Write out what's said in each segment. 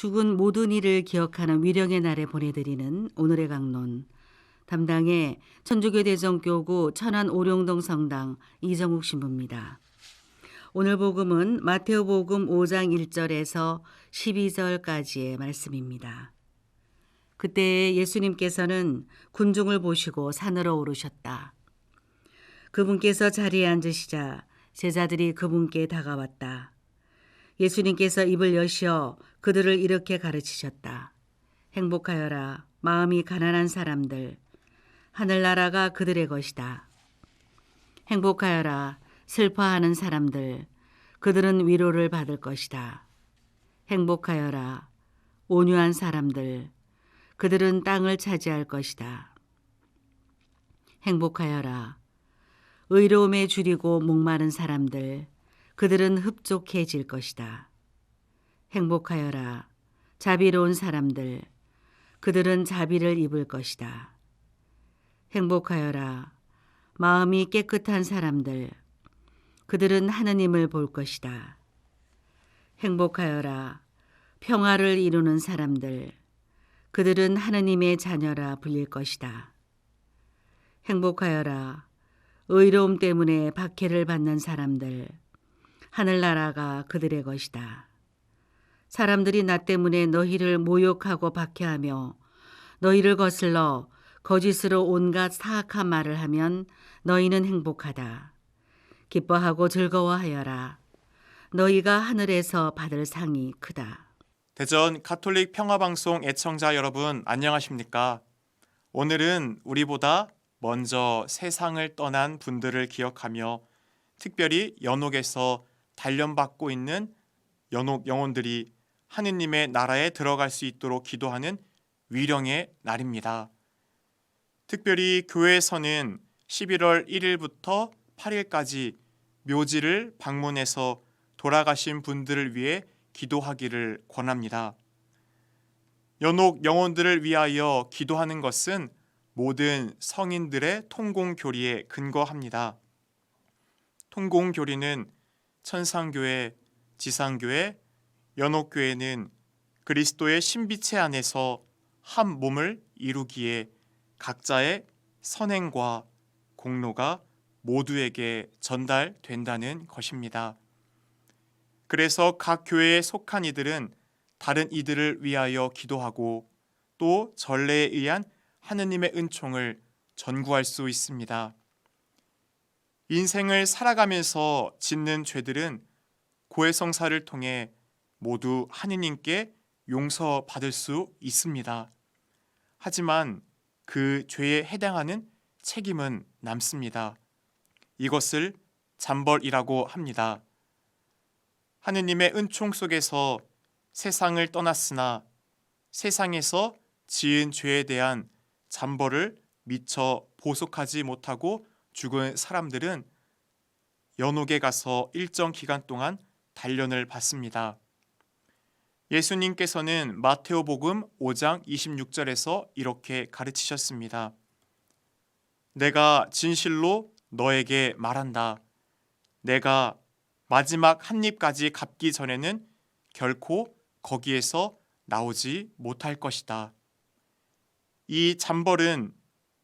죽은 모든 이를 기억하는 위령의 날에 보내드리는 오늘의 강론. 담당의 천주교 대전교구 천안 오룡동 성당 이정욱 신부입니다. 오늘 복음은 마테오복음 5장 1절에서 12절까지의 말씀입니다. 그때 예수님께서는 군중을 보시고 산으로 오르셨다. 그분께서 자리에 앉으시자 제자들이 그분께 다가왔다. 예수님께서 입을 여시어 그들을 이렇게 가르치셨다. 행복하여라, 마음이 가난한 사람들. 하늘나라가 그들의 것이다. 행복하여라, 슬퍼하는 사람들. 그들은 위로를 받을 것이다. 행복하여라, 온유한 사람들. 그들은 땅을 차지할 것이다. 행복하여라, 의로움에 줄이고 목마른 사람들. 그들은 흡족해질 것이다. 행복하여라, 자비로운 사람들. 그들은 자비를 입을 것이다. 행복하여라, 마음이 깨끗한 사람들. 그들은 하느님을 볼 것이다. 행복하여라, 평화를 이루는 사람들. 그들은 하느님의 자녀라 불릴 것이다. 행복하여라, 의로움 때문에 박해를 받는 사람들. 하늘나라가 그들의 것이다. 사람들이 나 때문에 너희를 모욕하고 박해하며 너희를 거슬러 거짓으로 온갖 사악한 말을 하면 너희는 행복하다. 기뻐하고 즐거워하여라. 너희가 하늘에서 받을 상이 크다. 대전 가톨릭 평화방송 애청자 여러분 안녕하십니까? 오늘은 우리보다 먼저 세상을 떠난 분들을 기억하며 특별히 연옥에서 단련받고 있는 연옥 영혼들이 하느님의 나라에 들어갈 수 있도록 기도하는 위령의 날입니다. 특별히 교회에서는 11월 1일부터 8일까지 묘지를 방문해서 돌아가신 분들을 위해 기도하기를 권합니다. 연옥 영혼들을 위하여 기도하는 것은 모든 성인들의 통공교리에 근거합니다. 통공교리는 천상교회, 지상교회, 연옥교회는 그리스도의 신비체 안에서 한 몸을 이루기에 각자의 선행과 공로가 모두에게 전달된다는 것입니다. 그래서 각 교회에 속한 이들은 다른 이들을 위하여 기도하고 또 전례에 의한 하느님의 은총을 전구할 수 있습니다. 인생을 살아가면서 짓는 죄들은 고해성사를 통해 모두 하느님께 용서받을 수 있습니다. 하지만 그 죄에 해당하는 책임은 남습니다. 이것을 잠벌이라고 합니다. 하느님의 은총 속에서 세상을 떠났으나 세상에서 지은 죄에 대한 잠벌을 미처 보속하지 못하고 죽은 사람들은 연옥에 가서 일정 기간 동안 단련을 받습니다. 예수님께서는 마테오복음 5장 26절에서 이렇게 가르치셨습니다. 내가 진실로 너에게 말한다. 내가 마지막 한 입까지 갚기 전에는 결코 거기에서 나오지 못할 것이다. 이 잠벌은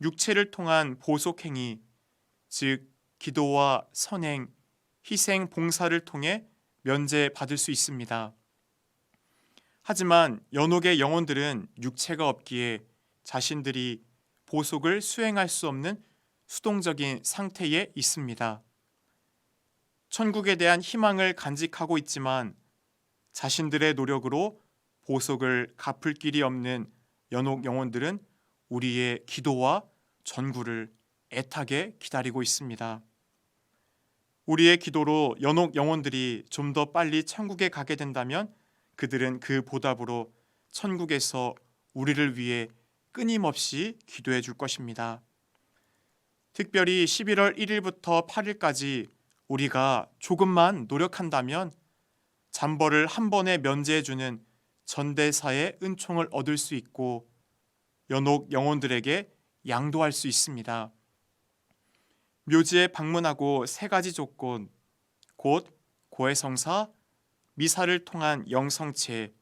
육체를 통한 보속행위, 즉 기도와 선행, 희생, 봉사를 통해 면제받을 수 있습니다. 하지만 연옥의 영혼들은 육체가 없기에 자신들이 보속을 수행할 수 없는 수동적인 상태에 있습니다. 천국에 대한 희망을 간직하고 있지만 자신들의 노력으로 보속을 갚을 길이 없는 연옥 영혼들은 우리의 기도와 전구를 애타게 기다리고 있습니다. 우리의 기도로 연옥 영혼들이 좀 더 빨리 천국에 가게 된다면 그들은 그 보답으로 천국에서 우리를 위해 끊임없이 기도해 줄 것입니다. 특별히 11월 1일부터 8일까지 우리가 조금만 노력한다면 잠벌을 한 번에 면제해 주는 전대사의 은총을 얻을 수 있고 연옥 영혼들에게 양도할 수 있습니다. 묘지에 방문하고 세 가지 조건, 곧 고해성사, 미사를 통한 영성체,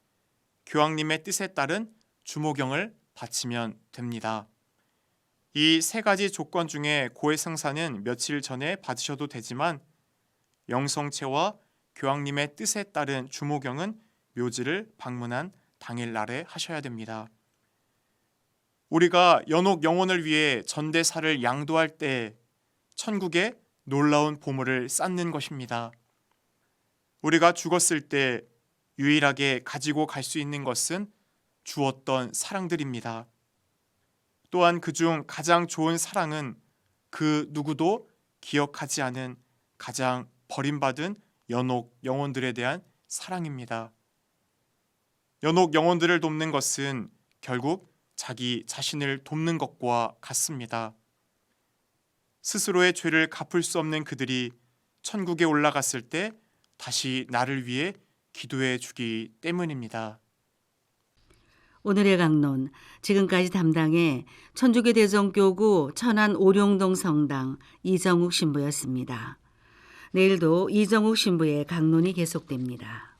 교황님의 뜻에 따른 주모경을 바치면 됩니다. 이 세 가지 조건 중에 고해성사는 며칠 전에 받으셔도 되지만 영성체와 교황님의 뜻에 따른 주모경은 묘지를 방문한 당일날에 하셔야 됩니다. 우리가 연옥 영혼을 위해 전대사를 양도할 때 천국에 놀라운 보물을 쌓는 것입니다. 우리가 죽었을 때 유일하게 가지고 갈 수 있는 것은 주었던 사랑들입니다. 또한 그중 가장 좋은 사랑은 그 누구도 기억하지 않은 가장 버림받은 연옥 영혼들에 대한 사랑입니다. 연옥 영혼들을 돕는 것은 결국 자기 자신을 돕는 것과 같습니다. 스스로의 죄를 갚을 수 없는 그들이 천국에 올라갔을 때 다시 나를 위해 기도해 주기 때문입니다. 오늘의 강론, 지금까지 담당해 천주교 대성교구 천안 오룡동 성당 이정욱 신부였습니다. 내일도 이정욱 신부의 강론이 계속됩니다.